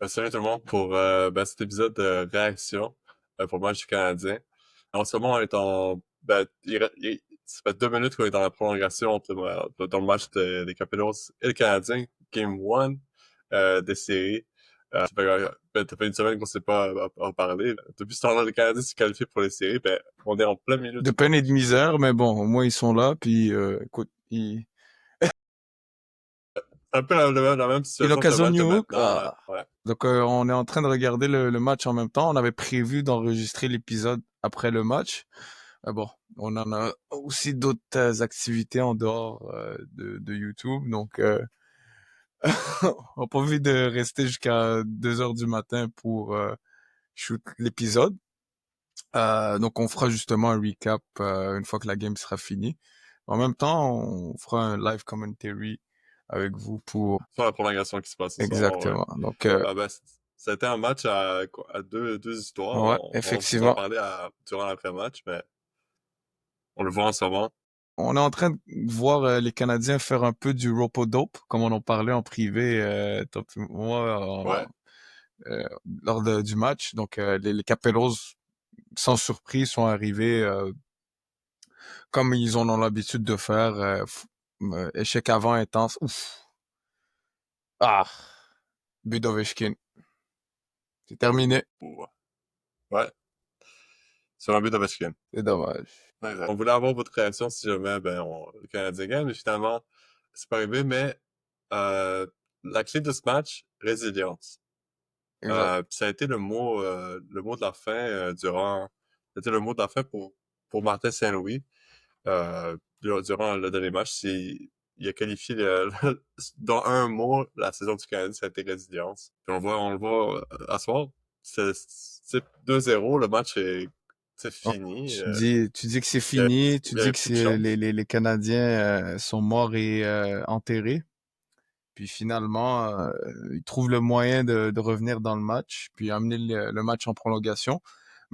Salut tout le monde pour cet épisode de réaction pour le match du Canadien. En ce moment, on est ça fait 2 minutes qu'on est dans la prolongation dans le match des Capitals et le Canadien, Game 1 des séries. Ça fait une semaine qu'on ne sait pas en parler. Depuis ce temps-là, le Canadien s'est qualifié pour les séries. On est en plein milieu De du peine et de match. misère, mais bon, au moins ils sont là, puis écoute, Un peu la même et situation que le l'occasion match de New Hook, maintenant. Ouais. donc on est en train de regarder le match en même temps. On avait prévu d'enregistrer l'épisode après le match. Mais bon, on en a aussi d'autres activités en dehors de YouTube, donc on n'a pas envie de rester jusqu'à 2 heures du matin pour shoot l'épisode. Donc on fera justement un recap une fois que la game sera finie. En même temps, on fera un live commentary avec vous pour... Sur la prolongation qui se passe ce soir, ouais. Exactement. Donc, Ah ben, c'était un match à deux histoires. ouais, On va vous en effectivement. parler durant l'après-match, mais on le voit en ce moment. On est en train de voir les Canadiens faire un peu du ropo-dope, comme on en parlait en privé, moi, Ouais, lors du match. Donc, les Capellos, sans surprise, sont arrivés comme ils en ont l'habitude de faire. Échec avant intense. Ouf. Ah, but d'Ovechkin. C'est terminé. ouais, ouais, sur un but de Ovechkin. C'est dommage. Exact. On voulait avoir votre réaction si jamais le Canadien gagne, mais finalement, c'est pas arrivé. Mais euh, la clé de ce match, résilience. Exact. Puis ça a été le mot de la fin c'était le mot de la fin pour Martin Saint-Louis. Durant le dernier match, il a qualifié dans un mot la saison du Canadien, ça a été résilience. Puis on le voit à soir. C'est 2-0, le match est c'est Oh, fini. tu dis que c'est Il y avait, fini, tu il y dis avait que plus de c'est chance. les Canadiens sont morts et enterrés. Puis finalement, ils trouvent le moyen de revenir dans le match, puis amener le match en prolongation.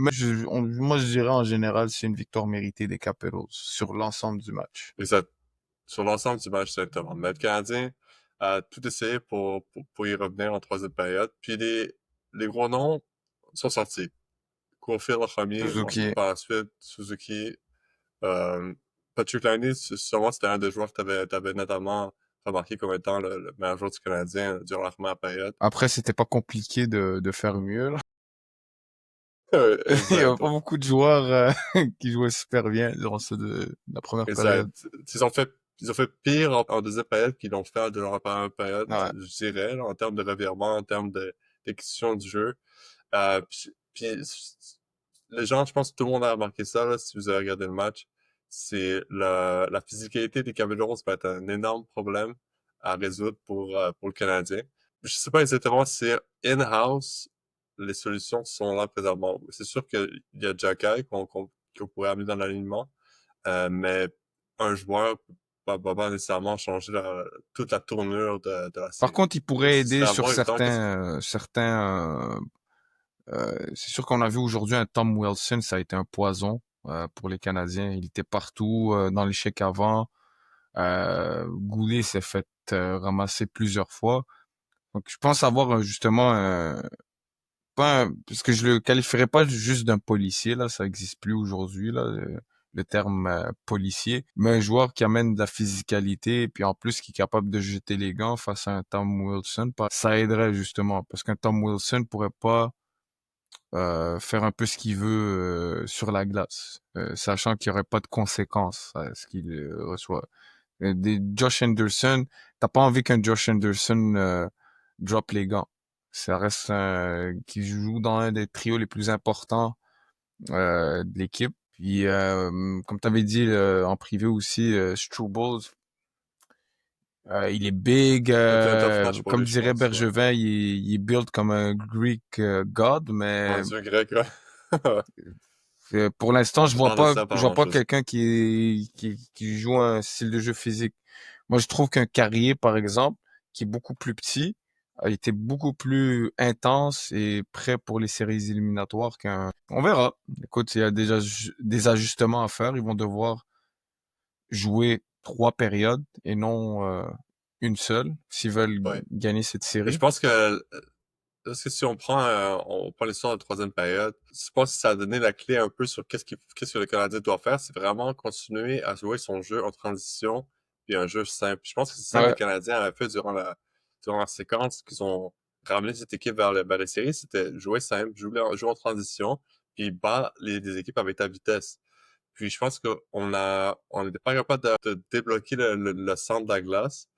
Mais moi, je dirais en général, c'est une victoire méritée des Capitals sur l'ensemble du match. Et ça, sur l'ensemble du match, exactement. Mais le Canadien a tout essayé pour y revenir en troisième période. Puis les gros noms sont sortis. Courfield en premier, Suzuki. par la suite, Suzuki. Euh, Patrick Laine, sûrement, c'était un des joueurs que t'avais notamment remarqué comme étant le meilleur joueur du Canadien durant la première période. Après, c'était pas compliqué de faire mieux, là. Il y avait Exact. pas beaucoup de joueurs qui jouaient super bien durant la première période. Exact. Ils ont fait pire en deuxième période qu'ils l'ont fait durant la première période, Ouais. je dirais, là, en termes de revirement, en termes d'exécution du jeu. Les gens, je pense que tout le monde a remarqué ça, là, si vous avez regardé le match. C'est la physicalité des Capitals va être un énorme problème à résoudre pour le Canadien. Je sais pas exactement si c'est in-house, les solutions sont là présentement. C'est sûr qu'il y a Jacky qu'on pourrait amener dans l'alignement, mais un joueur va pas nécessairement changer toute la tournure de la Par série. contre, il pourrait aider C'est à sur voir évidemment qu'est-ce que... certains. C'est sûr qu'on a vu aujourd'hui un Tom Wilson, ça a été un poison pour les Canadiens. Il était partout dans l'échec avant. Goulet s'est fait ramasser plusieurs fois. Donc, je pense avoir justement parce que je le qualifierais pas juste d'un policier là, ça existe plus aujourd'hui là, le terme policier, mais un joueur qui amène de la physicalité et puis en plus qui est capable de jeter les gants face à un Tom Wilson, ça aiderait justement parce qu'un Tom Wilson pourrait pas faire un peu ce qu'il veut sur la glace, sachant qu'il y aurait pas de conséquences à ce qu'il reçoit. Des Josh Anderson, t'as pas envie qu'un Josh Anderson drop les gants. Ça reste qui joue dans un des trios les plus importants de l'équipe. Puis, comme t'avais dit en privé aussi, Struble, il est big, Ça a été un tough match pour comme lui, je dirait pense, ouais. Bergevin, il est built comme un Greek god, Un mais dieu grec, ouais. pour l'instant, On peut parler de ça je par vois grand pas chose. quelqu'un qui joue un style de jeu physique. Moi, je trouve qu'un Carrier, par exemple, qui est beaucoup plus petit, a été beaucoup plus intense et prêt pour les séries éliminatoires on verra. Écoute, il y a déjà des ajustements à faire. Ils vont devoir jouer 3 périodes et non une seule s'ils veulent Ouais. gagner cette Et je série. pense que Parce que si on prend l'histoire de la troisième période, je pense que ça a donné la clé un peu sur qu'est-ce que le Canadien doit faire, c'est vraiment continuer à jouer son jeu en transition, puis un jeu simple. Je pense que c'est ça que les Ouais. Canadiens avaient fait durant la séquence qu'ils ont ramené cette équipe vers les séries, c'était jouer simple, jouer en transition, puis battre des équipes avec ta vitesse. Puis je pense on n'était pas capable de débloquer le centre de la glace.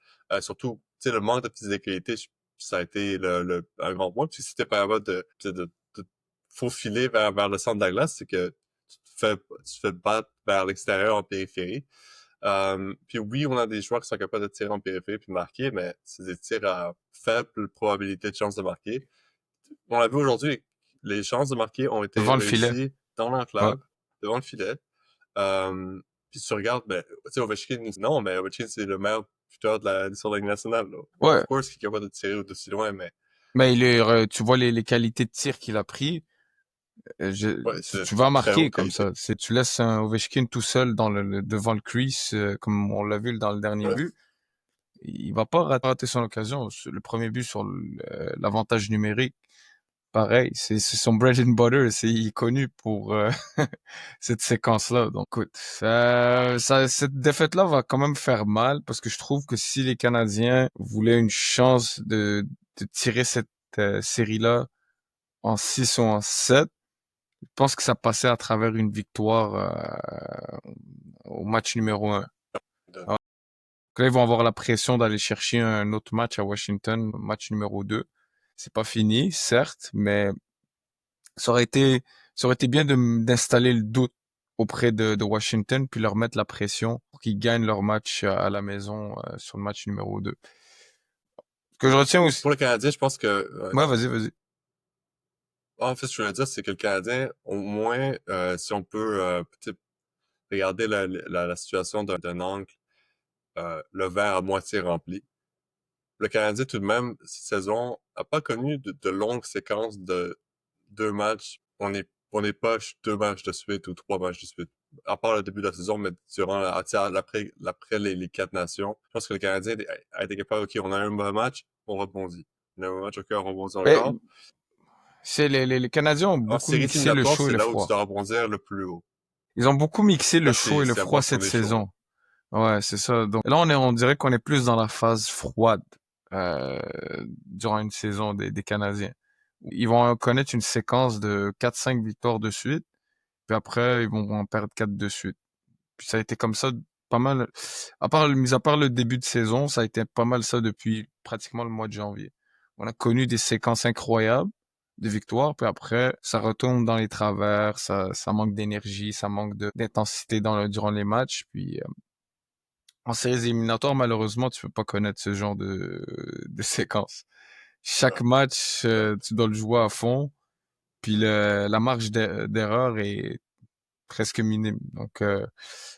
Surtout, tu sais, le manque de physicalité, ça a été un grand point. Puis si t'es pas capable de faufiler vers le centre de la glace, c'est que tu te fais battre vers l'extérieur en périphérie. Puis oui, on a des joueurs qui sont capables de tirer en périphérie puis de marquer, mais c'est des tirs à faible probabilité de chance de marquer. On l'a vu aujourd'hui, les chances de marquer ont été Devant le filet. réussies dans Ouais. l'enclave, devant le filet. Puis tu regardes, ben, tu sais, Ovechkin, non, mais Ovechkin, c'est le meilleur buteur sur la Ligue nationale, là. Ouais. Of course, il est capable de tirer d'aussi loin, mais Mais tu vois les qualités de tir qu'il a pris. ouais, c'est Tu vas très marquer haute comme ça. qualité. Tu laisses un Ovechkin tout seul devant le crease, comme on l'a vu dans le dernier Ouais. but. Il va pas rater son occasion. Le premier but sur l'avantage numérique, pareil, c'est son bread and butter. Il est connu pour cette séquence-là. Donc, écoute, cette défaite-là va quand même faire mal parce que je trouve que si les Canadiens voulaient une chance de tirer cette série-là en 6 ou en 7, je pense que ça passait à travers une victoire au match numéro 1. De- Alors, là, ils vont avoir la pression d'aller chercher un autre match à Washington, match numéro 2. C'est pas fini, certes, mais ça aurait été, ça aurait été bien d'installer le doute auprès de Washington, puis leur mettre la pression pour qu'ils gagnent leur match à la maison sur le match numéro 2. Ce que je retiens aussi... Pour le Canadien, je pense que, Ouais, vas-y, vas-y. en fait, ce que je voulais dire, c'est que le Canadien, au moins, si on peut, peut-être regarder la situation d'un angle, le verre à moitié rempli. Le Canadien, tout de même, cette saison, a pas connu de longues séquences de 2 matchs. On n'est pas 2 matchs de suite ou 3 matchs de suite. À part le début de la saison, mais durant après les 4 nations, je pense que le Canadien a été capable, OK, on a un bon match, on rebondit. On a un match, OK, on rebondit Mais encore. les Canadiens ont En beaucoup séries mixé le éliminatoires, chaud et c'est le là où tu froid. dois rebondir le plus haut. Ils ont beaucoup mixé le Là, chaud et le c'est froid important cette des shows, là. saison. Ouais, c'est ça. Donc là, on dirait qu'on est plus dans la phase froide euh, durant une saison des Canadiens. Ils vont connaître une séquence de 4-5 victoires de suite, puis après, ils vont en perdre 4 de suite. Puis ça a été comme ça pas mal. Mis à part le début de saison, ça a été pas mal ça depuis pratiquement le mois de janvier. On a connu des séquences incroyables de victoires, puis après, ça retombe dans les travers, ça manque d'énergie, ça manque d'intensité durant les matchs, puis en séries éliminatoires, malheureusement, tu peux pas connaître ce genre de séquence. Chaque Non, match, non. tu dois le jouer à fond, puis la marge d'erreur est presque minime. Donc,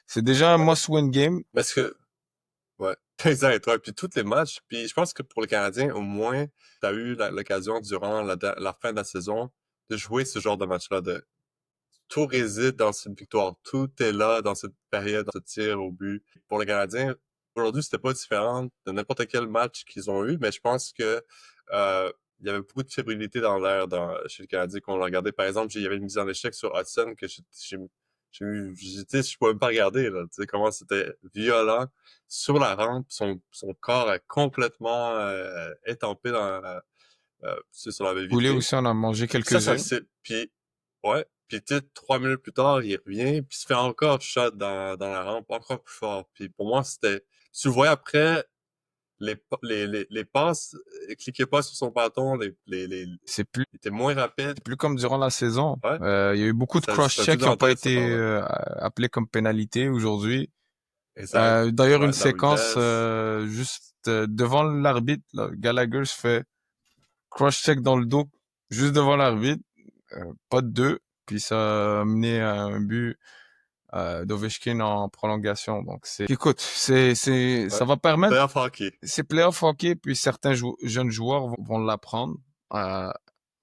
c'est déjà un Ouais. must-win game. Parce que, ouais, exact, ouais. Puis tous les matchs, puis je pense que pour les Canadiens, au moins, tu as eu l'occasion durant la fin de la saison de jouer ce genre de match-là. Tout réside dans cette victoire. Tout est là dans cette période, dans ce tir au but. Pour les Canadiens, aujourd'hui, c'était pas différent de n'importe quel match qu'ils ont eu, mais je pense que il y avait beaucoup de fébrilité dans l'air chez les Canadiens qu'on l'a regardé. Par exemple, il y avait une mise en échec sur Hudson que je pouvais même pas regarder, là. Tu sais, comment c'était violent sur la rampe. Son corps est complètement étampé sur la baie Poulet vitrée. aussi, on a mangé Puis ça quelques-unes. c'est, puis ouais, puis tu sais, 3 minutes plus tard, il revient, puis il se fait encore shot dans la rampe, encore plus fort. Puis pour moi, tu le voyais après, les passes, cliquaient pas sur son bâton, C'est plus, il était moins rapide. c'est plus comme durant la saison. Ouais, Il y a eu beaucoup de c'était tout cross-checks qui dans n'ont la pas tête, cette été part-là. appelés comme pénalité aujourd'hui. Exact. D'ailleurs, une Ouais, de la séquence rudesse. juste devant l'arbitre, là, Gallagher se fait cross-check dans le dos juste devant l'arbitre, pas de deux, puis ça a mené à un but d'Ovechkin en prolongation. Donc écoute, Ouais. ça va permettre, Playoff hockey. c'est playoff hockey, puis certains jeunes joueurs vont l'apprendre à,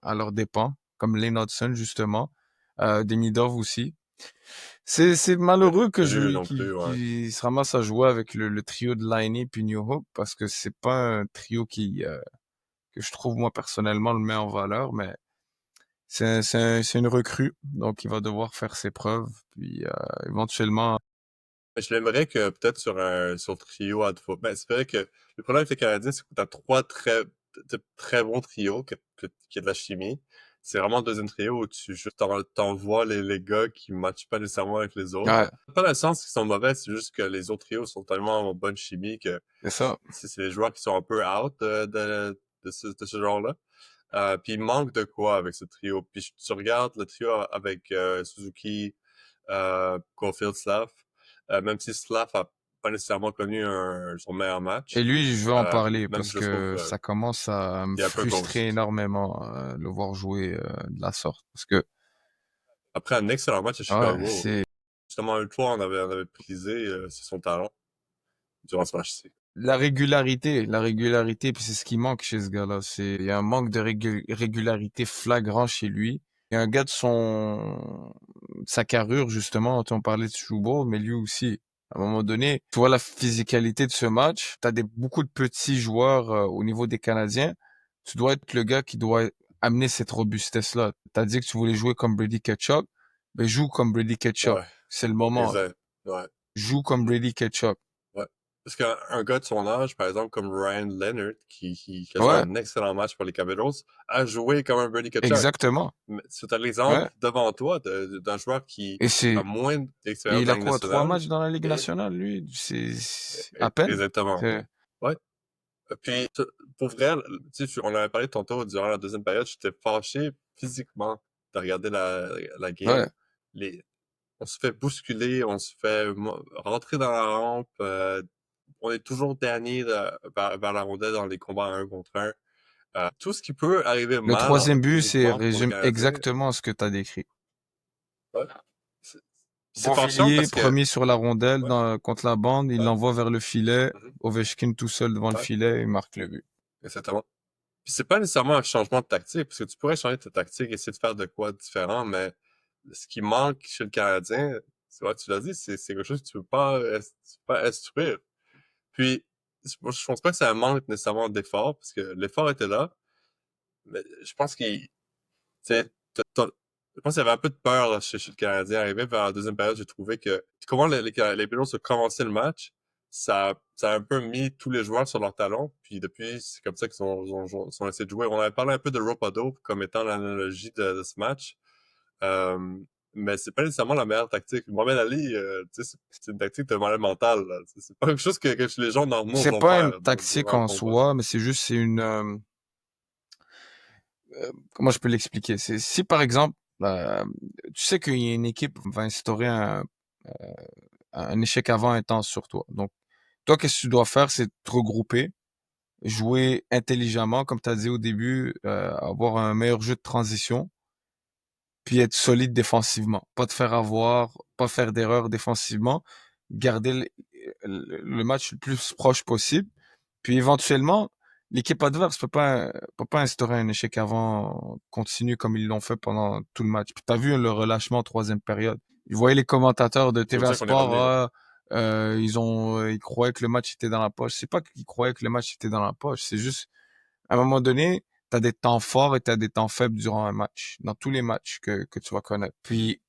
à leurs dépens, comme Lane Hudson justement, Demidov aussi. C'est Ouais. malheureux que Salut non plus, ouais. qu'il se ramasse à jouer avec le trio de Laine puis New Hope parce que c'est pas un trio que je trouve moi personnellement le met en valeur, mais c'est une recrue, donc il va devoir faire ses preuves, puis éventuellement. Mais je l'aimerais que peut-être sur le trio à deux. Ben, c'est vrai que le problème avec les Canadiens, c'est que tu as trois très bons trios, qui a de la chimie. C'est vraiment le deuxième trio où tu juste t'envoies les gars qui matchent pas nécessairement avec les autres. Ouais, Pas dans le sens qu'ils sont mauvais, c'est juste que les autres trios sont tellement en bonne chimie que c'est ça. c'est les joueurs qui sont un peu out de ce genre-là. Puis il manque de quoi avec ce trio. Puis tu regardes le trio avec Suzuki, Caulfield, Slav, même si Slav a pas nécessairement connu son meilleur Et match, lui, je veux en parler même parce je trouve que ça commence à me il est un peu frustrer ghost. énormément le voir jouer de la sorte. Parce que, Après un excellent match à ouais, Chicago, c'est justement une fois on avait prisé c'est son talent durant ce match-ci. la régularité, puis c'est ce qui manque chez ce gars-là. Il y a un manque de régularité flagrant chez lui. Il y a un gars de sa carrure, justement, on parlait de Choubo, mais lui aussi. À un moment donné, tu vois la physicalité de ce match. T'as beaucoup de petits joueurs au niveau des Canadiens. Tu dois être le gars qui doit amener cette robustesse-là. T'as dit que tu voulais jouer comme Brady Ketchuk, ben joue comme Brady Ketchuk. Ouais, C'est le moment, là. exact. Ouais. Joue comme Brady Ketchuk. Ouais. Parce qu'un gars de son âge, par exemple, comme Ryan Leonard, qui a joué Ouais, un excellent match pour les Capitals, a joué comme un Brady Tkachuk. exactement. Mais c'est un exemple Ouais. devant toi d'un joueur qui Et a c'est, moins et d'expérience il dans a la Ligue quoi, 3 matchs nationale. dans la Ligue Et, nationale, lui? C'est à peine. exactement. C'est- Ouais. Puis, pour vrai, tu sais, on avait parlé tantôt durant la deuxième période, j'étais fâché physiquement de regarder la game. Ouais. On se fait bousculer, on se fait rentrer dans la rampe, on est toujours dernier vers la rondelle dans les combats 1 contre 1. Tout ce qui peut arriver Le mal troisième but, c'est physiquement pour le résume Canadien, exactement ce que tu as décrit. ouais, c'est c'est fâchant Beauvillier, parce que premier sur la rondelle ouais, contre la bande, il ouais, l'envoie vers le filet. mhm, Ovechkin tout seul devant le ouais, filet, il marque le but. exactement. Puis c'est pas nécessairement un changement de tactique, parce que tu pourrais changer ta tactique, essayer de faire de quoi de différent, mais ce qui manque chez le Canadien, ouais, tu l'as dit, c'est quelque chose que tu peux pas instruire. Puis, moi, je pense pas que c'est un manque nécessairement d'effort, parce que l'effort était là, mais je pense qu'il, tu sais, je pense qu'il y avait un peu de peur là, chez le Canadien. Arrivé vers la deuxième période, j'ai trouvé que comment les Penguins ont commencé le match, ça a un peu mis tous les joueurs sur leur talon. Puis depuis, c'est comme ça qu'ils ont essayé de jouer. On avait parlé un peu de Rope-a-Dope comme étant l'analogie de ce match. Euh, mais c'est pas nécessairement la meilleure tactique. Mohamed Ali, tu sais, c'est une tactique de malade mental. Là. C'est pas quelque chose que les gens normaux C'est vont pas une faire tactique durant un en combat. soi, mais c'est une. Comment je peux l'expliquer? C'est si par exemple, tu sais qu'il y a une équipe va instaurer un échec avant intense sur toi. Donc, toi, qu'est-ce que tu dois faire? C'est te regrouper, jouer intelligemment, comme tu as dit au début, avoir un meilleur jeu de transition, puis être solide défensivement. Pas te faire avoir, pas faire d'erreurs défensivement, garder le match le plus proche possible, puis éventuellement, l'équipe adverse peut pas instaurer un échec avant continu comme ils l'ont fait pendant tout le match. Puis t'as vu le relâchement en troisième période. Ils voyaient les commentateurs de C'est comme TVA ça qu'on est Sport, revenu, là. ils croyaient que le match était dans la poche. C'est pas qu'ils croyaient que le match était dans la poche, c'est juste à un moment donné, tu as des temps forts et tu as des temps faibles durant un match, dans tous les matchs que tu vas connaître. Puis,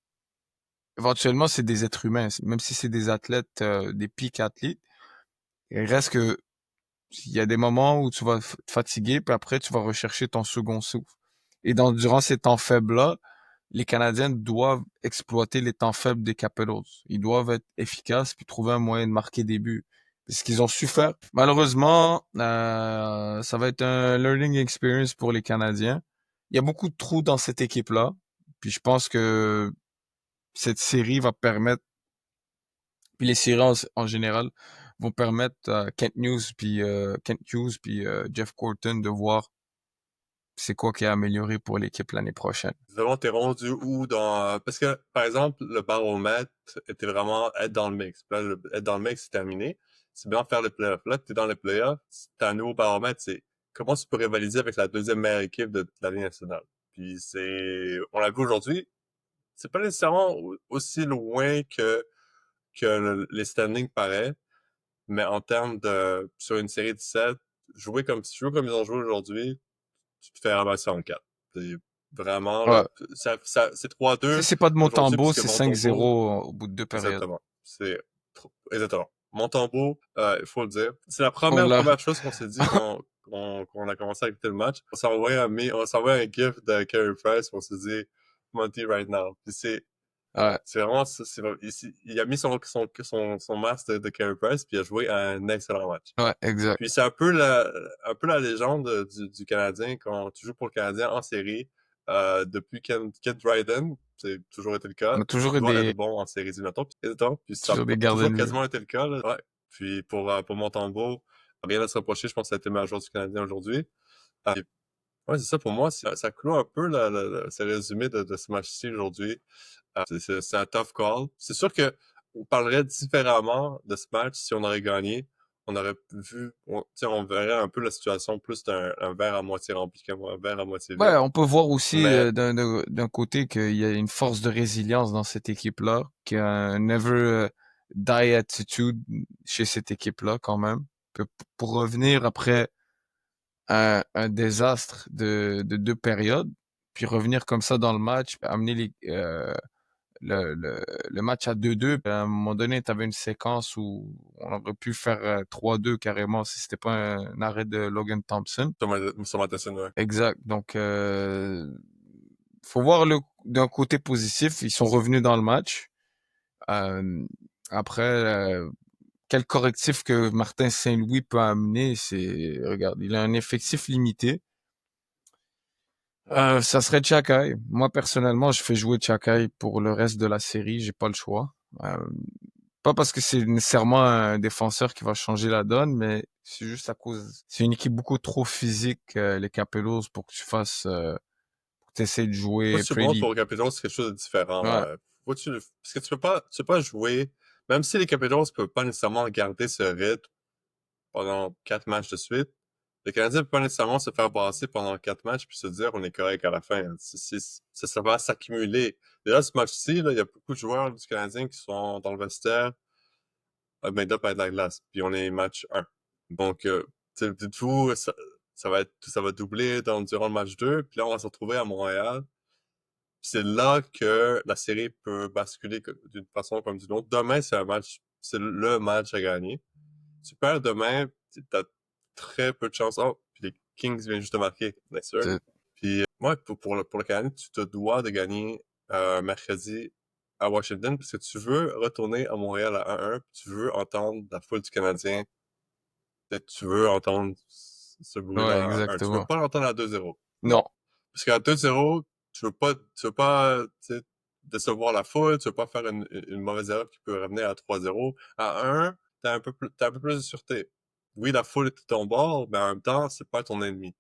éventuellement, c'est des êtres humains, même si c'est des athlètes, des pics athlètes, il reste que il y a des moments où tu vas te fatiguer, puis après, tu vas rechercher ton second souffle. Et durant ces temps faibles-là, les Canadiens doivent exploiter les temps faibles des Capitals. Ils doivent être efficaces puis trouver un moyen de marquer des buts. C'est ce qu'ils ont su faire. Malheureusement, ça va être un learning experience pour les Canadiens. Il y a beaucoup de trous dans cette équipe-là. Puis je pense que cette série va permettre, puis les séries en général, vont permettre à Kent Hughes puis Jeff Gorton de voir c'est quoi qui a amélioré pour l'équipe l'année prochaine. Vraiment, t'es rendu où dans... Parce que, par exemple, le baromètre était vraiment être dans le mix. Puis là, être dans le mix, c'est terminé. C'est bien faire les playoffs. Là, t'es dans les playoffs, t'as un nouveau baromètre, c'est comment tu peux rivaliser avec la deuxième meilleure équipe de la Ligue nationale. Puis on l'a vu aujourd'hui, c'est pas nécessairement aussi loin que les standings paraît, mais en termes sur une série de 7, jouer comme ils ont joué aujourd'hui, tu te fais ramasser en 4. C'est vraiment, là, Ouais. c'est 3-2 C'est pas de aujourd'hui, Montembeau, puisque c'est Montembeau, 5-0 au bout de 2 périodes. exactement, c'est exactement. Montembeau, il faut le dire. C'est la On l'a. première chose qu'on s'est dit qu'on a commencé à écouter le match. On s'envoie un gif de Carey Price, on s'est dit, Monty right now. Puis Ouais, c'est vraiment, il a mis son masque de Carey Price, puis il a joué un excellent match. ouais, exact. Puis c'est un peu la légende du Canadien quand tu joues pour le Canadien en série. Depuis Ken Dryden, c'est toujours été le On cas. a Tu toujours eu dois être bon en séries éliminatoires. Puis ça toujours a des gardiens toujours de but. quasiment été le cas, là. Ouais. Puis pour Montembeau, rien à se reprocher. Je pense que ça a été le meilleur joueur du Canadien aujourd'hui. Puis, ouais, c'est ça pour moi. Ça clôt un peu ce résumé de ce match-ci aujourd'hui. C'est un tough call. C'est sûr que on parlerait différemment de ce match si on aurait gagné. On aurait on verrait un peu la situation plus d'un verre à moitié rempli qu'un verre à moitié Ouais, vide. on peut voir aussi Mais d'un côté qu'il y a une force de résilience dans cette équipe-là, qu'il y a un never die attitude chez cette équipe-là quand même. Pour revenir après un désastre de 2 périodes, puis revenir comme ça dans le match, amener le match à 2-2. Puis à un moment donné, tu avais une séquence où on aurait pu faire 3-2 carrément si c'était pas un arrêt de Logan Thompson. sur Matheson, ouais. Exact. Donc, faut voir d'un côté positif. Ils sont revenus dans le match. Euh, après, quel correctif que Martin Saint-Louis peut amener, regarde, il a un effectif limité. Ça serait Chakai. Moi, personnellement, je fais jouer Chakai pour le reste de la série. J'ai pas le choix. Euh, Pas parce que c'est nécessairement un défenseur qui va changer la donne, mais c'est juste à cause. C'est une équipe beaucoup trop physique, les Capellos, pour que tu fasses, pour que tu essaies de Moi, jouer je suis bon pretty. pour Capitals, c'est quelque chose de différent. Ouais, Parce que tu peux pas jouer, même si les Capitals peuvent pas nécessairement garder ce rythme pendant 4 matchs de suite. Le Canadien peut pas nécessairement se faire passer pendant 4 matchs puis se dire on est correct à la fin. Ça va s'accumuler. Déjà, ce match-ci, là, il y a beaucoup de joueurs du Canadien qui sont dans le vestiaire, made up à de la glace. Puis on est match 1. Donc, tout, ça va doubler durant le match 2. Puis là, on va se retrouver à Montréal. C'est là que la série peut basculer d'une façon comme d'une autre. Demain, c'est le match à gagner. Tu perds demain, t'as très peu de chance. Oh, puis les Kings viennent juste de marquer, bien sûr. c'est Puis, ouais, pour le Canadien, tu te dois de gagner mercredi à Washington parce que tu veux retourner à Montréal à 1-1, puis tu veux entendre la foule du Canadien. Peut-être tu veux entendre ce ouais, bruit-là à 1-1. Tu veux exactement. pas l'entendre à 2-0. Non, Non. Parce qu'à 2-0, tu veux pas, tu sais, décevoir la foule, tu veux pas faire une mauvaise erreur qui peut revenir à 3-0. À 1, t'as un peu plus de sûreté. Oui, la foule est de ton bord, mais en même temps, c'est pas ton ennemi.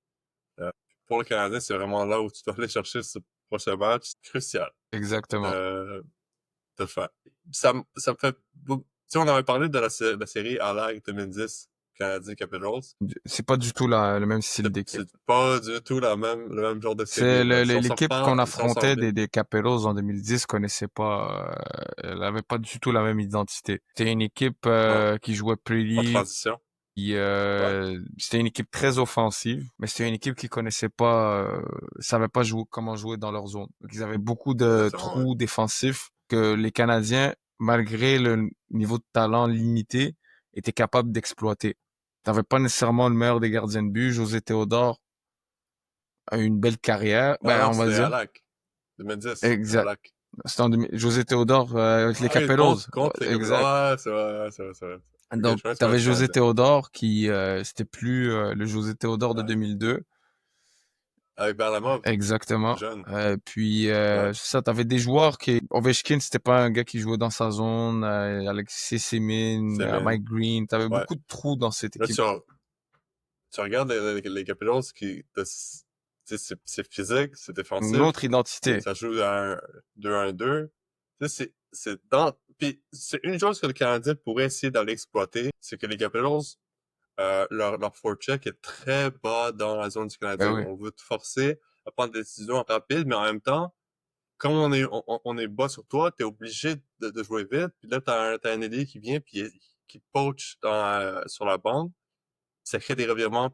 Euh, pour le Canadien, c'est vraiment là où tu dois aller chercher ce prochain match. C'est crucial. exactement. Euh, de faire. Ça me fait, tu sais, on avait parlé de la série Allag 2010, Canadien Capitals. C'est pas du tout le même style d'équipe. C'est pas du tout le même genre de C'est série, là. Si on se l'équipe reparle, qu'on si on s'en affrontait revient, des Caperos en 2010 connaissait pas, elle avait pas du tout la même identité. C'était une équipe non, qui jouait en pretty, transition. qui, Ouais, c'était une équipe très offensive, mais c'était une équipe qui connaissait pas, savait pas jouer, comment jouer dans leur zone. Donc, ils avaient beaucoup de exactement, ouais. trous défensifs que les Canadiens, malgré le niveau de talent limité, étaient capables d'exploiter. T'avais pas nécessairement le meilleur des gardiens de but. José Théodore a eu une belle carrière, Ah ben non, on va c'était dire. Alak. 2010, Exact. Alak. C'était José Théodore avec les Ah oui, Capellos. contre les Capitals. Exact. Ouais, c'est vrai, c'est vrai, c'est vrai. Ok, je Donc, pense que c'est t'avais du José Canadien. Théodore qui, c'était plus le José Théodore de Ouais. 2002. Avec Varlamov, Exactement. jeune. Puis, Ouais. c'est ça, t'avais des joueurs qui... Ovechkin, c'était pas un gars qui jouait dans sa zone. Alexis Semin, Semin. Mike Green. T'avais Ouais. beaucoup de trous dans cette Là, équipe. tu regardes les Capitals c'est physique, c'est Une défensif. autre identité. Ça joue à un 2-1-2. Tu sais, puis c'est une chose que le Canadien pourrait essayer d'aller exploiter, c'est que les Capitals, leur forecheck est très bas dans la zone du Ben Canadien. oui. On veut te forcer à prendre des décisions rapides, mais en même temps, comme on est bas sur toi, t'es obligé de jouer vite. Puis là, t'as un ailier qui vient qui poach sur la bande. Ça crée des revirements,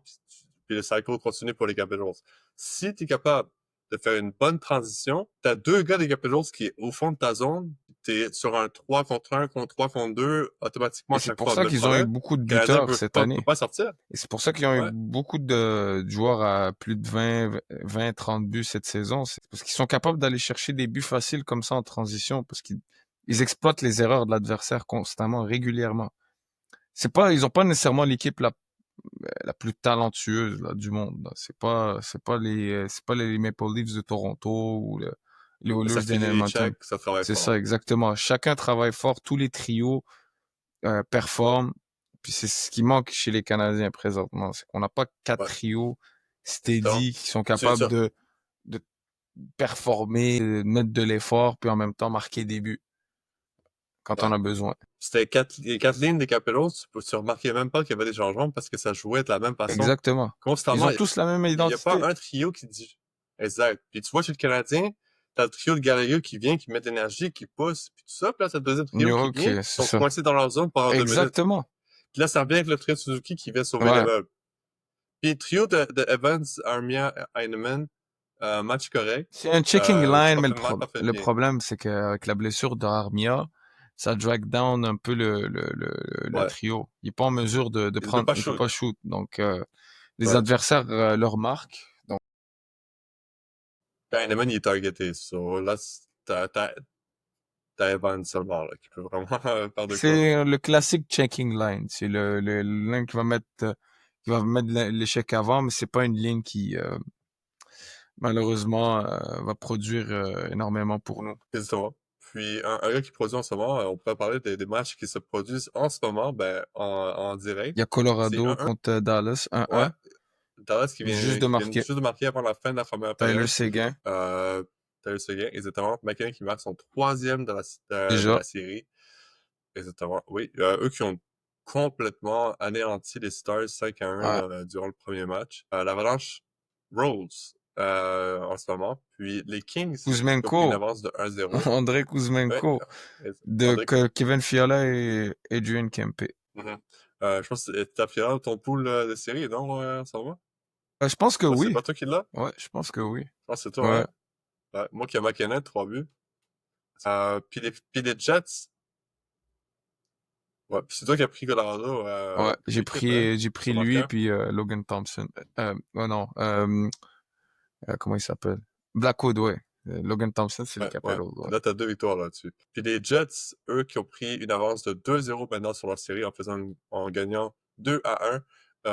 puis le cycle continue pour les Capitals. Si tu es capable de faire une bonne transition, tu as deux gars des Capitals qui est au fond de ta zone, tu es sur un 3 contre 1, contre 3 contre 2, automatiquement Et à c'est chaque pour fois. ça Mais le qu'ils ont eu problème, beaucoup de le Canadien buteurs cette peut année. pas sortir. Et c'est pour ça qu'ils ont eu Ouais. beaucoup de joueurs à plus de 20, 30 buts cette saison. C'est parce qu'ils sont capables d'aller chercher des buts faciles comme ça en transition, parce qu'ils exploitent les erreurs de l'adversaire constamment, régulièrement. Ils ont pas nécessairement l'équipe la plus talentueuse là, du monde. Là. C'est pas les Maple Leafs de Toronto ou les Mais ça Oilers finit les d'Edmonton. checks, ça travaille C'est ça, fort. exactement. Chacun travaille fort, tous les trios performent. Puis c'est ce qui manque chez les Canadiens présentement, c'est qu'on n'a pas quatre Ouais, trios exactement. steady qui sont C'est capables ça. de performer, de mettre de l'effort, puis en même temps marquer des buts quand on Ouais. a besoin. C'était les quatre lignes des Capitals, tu remarquais même pas qu'il y avait des changements parce que ça jouait de la même façon. Exactement. Ils Constamment, ont tous la même il y a pas identité. un trio qui dit exact. Puis tu vois, chez le Canadien, t'as le trio de Gallagher qui vient, qui met de l'énergie, qui pousse, puis tout ça. Puis là, t'as le deuxième trio qui Ok, vient, qui c'est sont ça. coincés dans leur zone pendant 2 minutes. Exactement. Puis là, ça revient avec le trio de Suzuki qui vient sauver les Ouais. meubles. Puis le trio de Evans, Armia, Heinemann, match correct. C'est un checking C'est line, pas mais fait de mal, pas fait de le bien. problème, c'est qu'avec la blessure d'Armia, ça drag down un peu le Ouais. trio. Il est pas en mesure de Il peut prendre, pas il peut shoot. pas shoot. Donc, les Ouais. adversaires leur marquent. Donc, Puis Heinemann, il est targeté. So, là, t'as Evans seulement, là, qui peut vraiment faire de quoi. c'est le classique checking line. C'est le ligne qui va mettre l'échec avant, mais c'est pas une ligne qui, malheureusement, va produire énormément pour nous. Exactement. Puis un gars qui produit en ce moment, on pourrait parler des matchs qui se produisent en ce moment, ben, en direct. Il y a C'est Colorado 1-1. contre Dallas, Ouais. 1-1. Dallas Juste de qui vient marquer. juste de marquer avant la fin de la première Tyler période. Seguin, Euh, Tyler Seguin, exactement. McKinnon qui marque son troisième de déjà. la série. Exactement. Oui. Eux qui ont complètement anéanti les Stars 5-1 Ouais. durant le premier match. L'Avalanche rolls en ce moment. Puis les Kings qui ont pris une Kuzmenko, avance de 1-0. André Ouais, Kuzmenko, de André Kevin Fiala et Adrian Kempe. Mhm. Je pense que t'as pris ton pool de série, non, en ce moment? Je pense que C'est oui. pas toi qui l'as? Ouais, je pense que oui. Je pense que c'est toi, Ouais. hein? Ouais. Moi qui ai McKinnon, 3 buts. Puis les Jets, ouais. Puis c'est toi qui as pris Colorado, Ouais, toute l'équipe, hein? j'ai pris Sur lui marqueur. puis Logan Thompson. Oh non, comment il s'appelle? Blackwood, ouais. Logan Thompson, c'est les Ouais, ouais. Capitals, ouais. Là, t'as 2 victoires là-dessus. Puis les Jets, eux, qui ont pris une avance de 2-0 maintenant sur leur série en gagnant 2-1.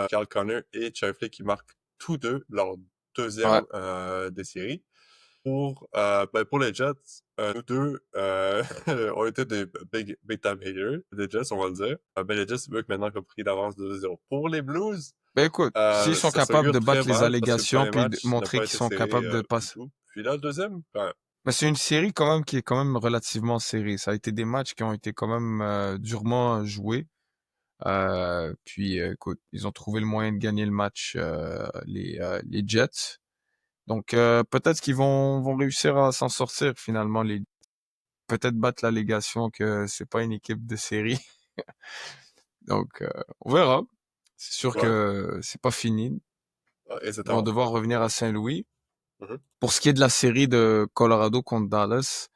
Carl Connor et Shifley qui marquent tous deux leur Ouais, deuxième des séries. Pour les Jets, nous deux, on était des big time haters des Jets, on va le dire. Ben, les Jets, eux, maintenant, ont pris l'avance de 2-0. Pour les Blues, ben écoute, s'ils sont ça capables augure de très battre les mal parce que le allégations premier puis match n'a montrer pas qu'ils été sont serré capables de du passer. tout. Puis là, le deuxième, ben, Mais c'est une série quand même qui est quand même relativement serrée. Ça a été des matchs qui ont été quand même durement joués. Puis écoute, ils ont trouvé le moyen de gagner le match, les Jets. Donc peut-être qu'ils vont réussir à s'en sortir finalement. Peut-être battre l'allégation que c'est pas une équipe de série. Donc on verra. C'est sûr ouais, que c'est pas fini. ouais, Ils vont exactement. devoir revenir à Saint-Louis. Mhm. Pour ce qui est de la série de Colorado contre Dallas,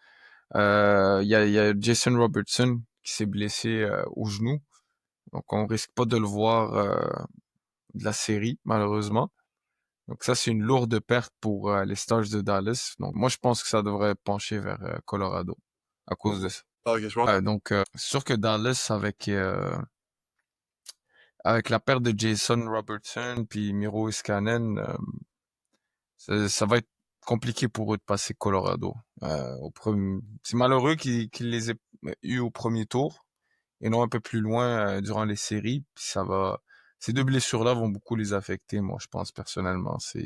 il y a Jason Robertson qui s'est blessé au genou. Donc on risque pas de le voir de la série, malheureusement. Donc ça, c'est une lourde perte pour les Stars de Dallas. Donc moi, je pense que ça devrait pencher vers Colorado à cause de ça. Ah, ok, je vois. Donc c'est sûr que Dallas, avec la perte de Jason Robertson puis Miro Iskanen, ça va être compliqué pour eux de passer Colorado. C'est malheureux qu'ils les aient eu au premier tour et non un peu plus loin durant les séries. Puis ces deux blessures-là vont beaucoup les affecter, moi, je pense personnellement. Ça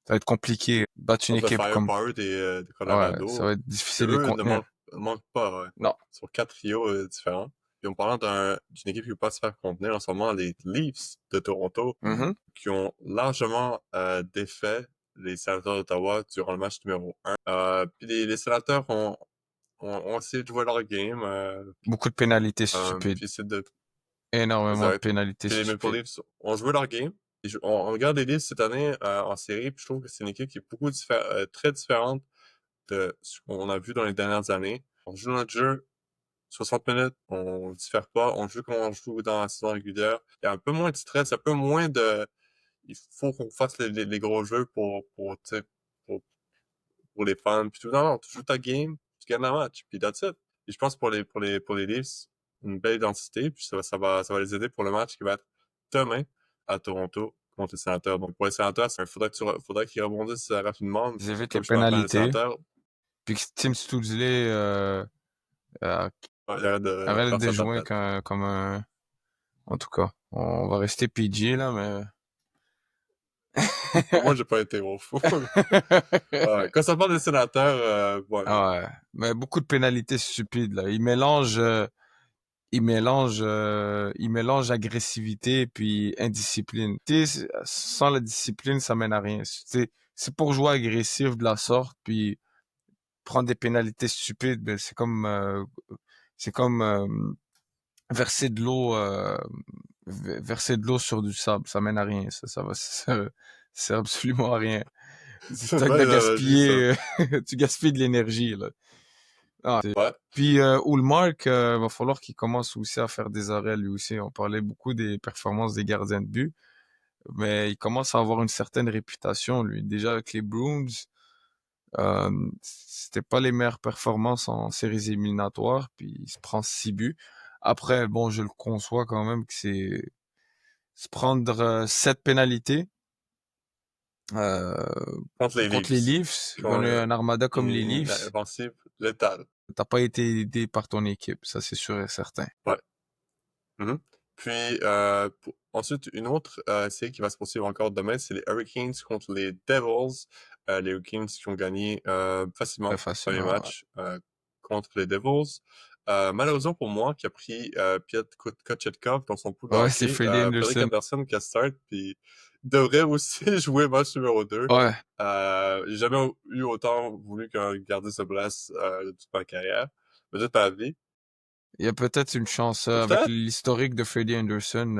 va être compliqué. Battre une Contre le équipe comme, firepower de ouais, ça Colorado, va être que difficile de les eux contenir. manquent pas, ouais. Non. Sur 4 trios différents. Puis en parlant d'une équipe qui ne peut pas se faire contenir en ce moment, les Leafs de Toronto, Mhm. qui ont largement défait les Sénateurs d'Ottawa durant le match numéro 1. Puis les Sénateurs ont essayé de jouer leur game. Beaucoup de pénalités stupides. Puis c'est de Énormément de exact. pénalités Puis les Maple stupides. Leafs ont joué leur game. On regarde les Leafs cette année en série, puis je trouve que c'est une équipe qui est très différente de ce qu'on a vu dans les dernières années. On joue notre jeu 60 minutes, on diffère pas, on joue comme on joue dans la saison régulière. Il y a un peu moins de stress, un peu moins de... Il faut qu'on fasse les gros jeux tu sais, pour, pour les fans, puis tout. Non, non, tu joues ta game, tu gagnes la match, puis that's it. Et je pense pour les Leafs, une belle identité, puis ça va les aider pour le match qui va être demain à Toronto contre les Sénateurs. Donc pour les Sénateurs, faudrait qu'ils rebondissent rapidement. Ils évitent les Comme je suis pas un fan des pénalités. Sénateurs, Puis que Tim Stützle euh, il arrête de arrête faire de sa jouer tapette. comme un... En tout cas, on va rester PG, là, mais... Moi, j'ai pas été au fou. Ouais. Quand ça parle des Sénateurs, ouais, Ah ouais, mais beaucoup de pénalités stupides, là. Il mélange agressivité puis indiscipline. Tu sais, sans la discipline, ça mène à rien. C'est pour jouer agressif de la sorte puis prendre des pénalités stupides, ben c'est comme verser de l'eau verser de l'eau sur du sable, ça mène à rien. Ça sert absolument à rien. c'est une belle T'as analogie, ça. gaspillé, tu gaspilles de l'énergie là. Ah, Ouais. puis Ullmark, va falloir qu'il commence aussi à faire des arrêts lui aussi. On parlait beaucoup des performances des gardiens de but, mais il commence à avoir une certaine réputation lui. Déjà avec les Bruins, c'était pas les meilleures performances en séries éliminatoires, puis il se prend 6 buts. Après, bon, je le conçois quand même que c'est se prendre 7 pénalités Contre les contre les Leafs, Leafs, qui ont on est un armada comme les une Leafs. offensive létale. T'as pas été aidé par ton équipe, ça c'est sûr et certain. Ouais. Mhm. Puis, ensuite, une autre série qui va se poursuivre encore demain, c'est les Hurricanes contre les Devils. Les Hurricanes qui ont gagné Très facilement le premier facilement. Ouais, match contre les Devils. Malheureusement pour moi, qui a pris Piotr Kochetkov dans son pool de ouais, c'est hockey, Freddie Frederick Anderson. Anderson qui a start, puis il devrait aussi jouer match numéro 2. Ouais, J'ai jamais eu autant voulu qu'un gardien se blesse de toute ma carrière, peut-être pas à vie. il y a peut-être une chance avec Peut-être, l'historique de Freddie Anderson.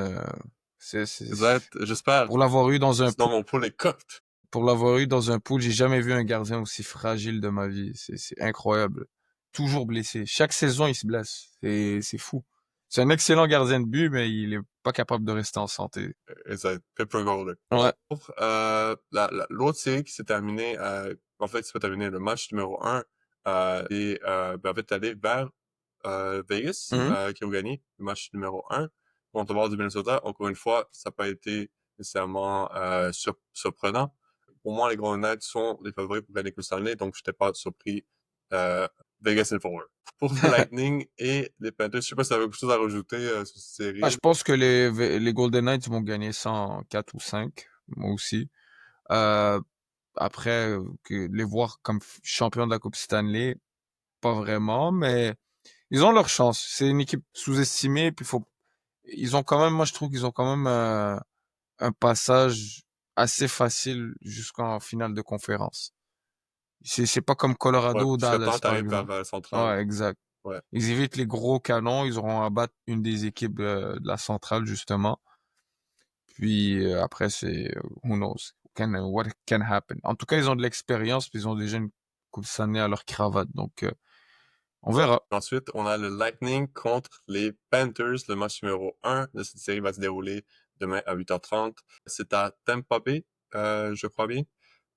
peut-être, j'espère. Pour l'avoir eu dans un Sinon, pool, mon pool est cooked. pour l'avoir eu dans un pool, j'ai jamais vu un gardien aussi fragile de ma vie. C'est incroyable. Toujours blessé. Chaque saison, il se blesse. C'est fou. C'est un excellent gardien de but, mais il est pas capable de rester en santé. Exact. Pepper Golden. Ouais. L'autre série qui s'est terminée, en fait, qui s'est terminée, le match numéro 1, en fait, allé vers Vegas, Mhm. qui ont gagné le match numéro 1 contre le Wild du Minnesota. Encore une fois, ça n'a pas été nécessairement surprenant. Pour moi, les Golden Knights sont les favoris pour gagner le Stanley, donc je n'étais pas surpris. Euh, Vegas est forward. Pour le Lightning et les Panthers, je sais pas si tu avais quelque chose à rajouter sur cette Ah, série. je pense que les Golden Knights vont gagner ça en 4 ou 5, moi aussi. Euh, Après, que les voir comme champions de la Coupe Stanley, pas vraiment, mais ils ont leur chance. C'est une équipe sous-estimée, puis ils ont quand même, moi je trouve qu'ils ont quand même un passage assez facile jusqu'en finale de conférence. C'est pas comme Ouais, Colorado ou jusqu'à Dallas, temps, par t'arrives vers exemple. Centrale. Ouais, exact. Ouais. Ils évitent les gros canons, ils auront à battre une des équipes de la centrale, justement. Puis après, who knows, what can happen. En tout cas, ils ont de l'expérience, puis ils ont déjà une coupe Stanley à leur cravate, donc on verra. Ensuite, on a le Lightning contre les Panthers. Le match numéro 1 de cette série va se dérouler demain à 8h30. C'est à Tampa Bay, je crois bien,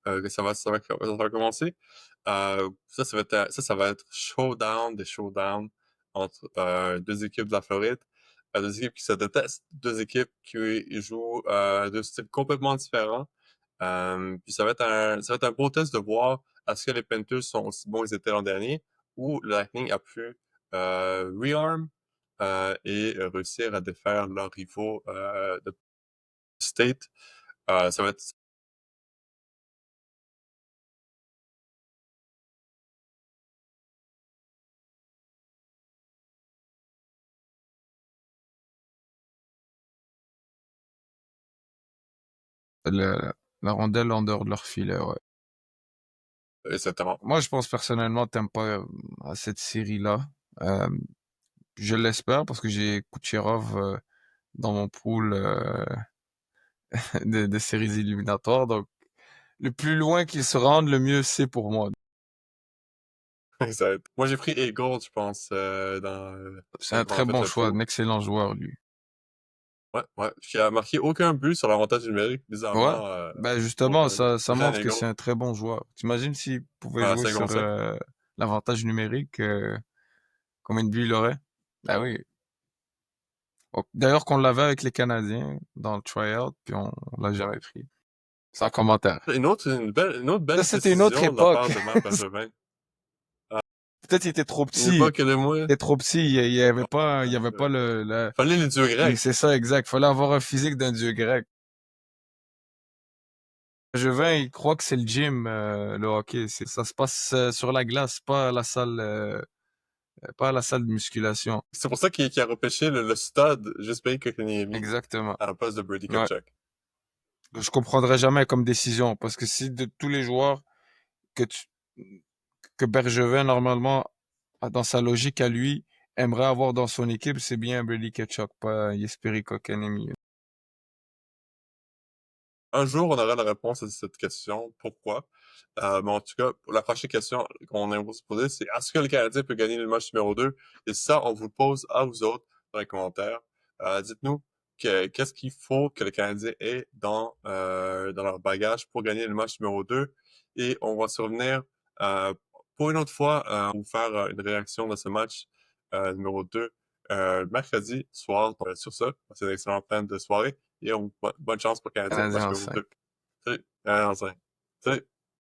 que ça va commencer. Ça va être showdown des showdowns entre deux équipes de la Floride. Deux équipes qui se détestent, deux équipes qui jouent deux styles complètement différents. Puis ça va être un beau test de voir est-ce que les Panthers sont aussi bons qu'ils étaient l'an dernier ou le Lightning a pu rearm et réussir à défaire leurs rivaux de State. Ça va être La rondelle en dehors de leur filet, ouais. exactement. Moi, je pense personnellement, t'aimes pas à cette série-là. Euh, je l'espère parce que j'ai Kucherov dans mon pool de séries éliminatoires. Donc, le plus loin qu'ils se rendent, le mieux c'est pour moi. Exact. Moi, j'ai pris Eagles, je pense, C'est quand un on a très fait bon le choix, un pool. excellent joueur, lui. Ouais, ouais. Qui a marqué aucun but sur l'avantage numérique, Ouais, bizarrement, ben pour justement, ça Ren montre que Eagles. c'est un très bon joueur. T'imagines s'il pouvait À jouer 5 sur 5. l'avantage numérique, combien de buts il aurait? Ah oui. D'ailleurs qu'on l'avait avec les Canadiens dans le tryout, puis on l'a jamais pris. Sans commentaire. Une autre Ça, belle c'était une autre décision de la époque. part de Marc Bergevin. Peut-être il était trop Une petit. époque que les Il moins. était trop petit. Il y avait pas Fallait les dieux grecs. c'est ça, exact. Fallait avoir un physique d'un dieu grec. Bergevin, il croit que c'est le gym, le hockey. Ça se passe sur la glace, pas à la salle de musculation. C'est pour ça qu'il a repêché le stud Jesperi Kotkaniemi Exactement. à la place de Brady Ouais. Tkachuk. Je comprendrais jamais comme décision, parce que si de tous les joueurs que tu, que Bergevin, normalement, dans sa logique à lui, aimerait avoir dans son équipe, c'est bien Brady Tkachuk, pas Jesperi Kotkaniemi. Un jour, on aura la réponse à cette question. Pourquoi? Mais en tout cas, pour la prochaine question qu'on aimerait se poser, c'est est-ce que le Canadien peut gagner le match numéro 2? Et ça, on vous le pose à vous autres dans les commentaires. Dites-nous qu'est-ce qu'il faut que le Canadien ait dans leur bagage pour gagner le match numéro 2. Et on va se revenir pour une autre fois pour vous faire une réaction de ce match numéro 2 mercredi soir. Donc, sur ça, c'est une excellente fin de soirée et bonne chance pour le Canadien, Canadien match en numéro 5. 2. Salut. Canadien en 5. Salut.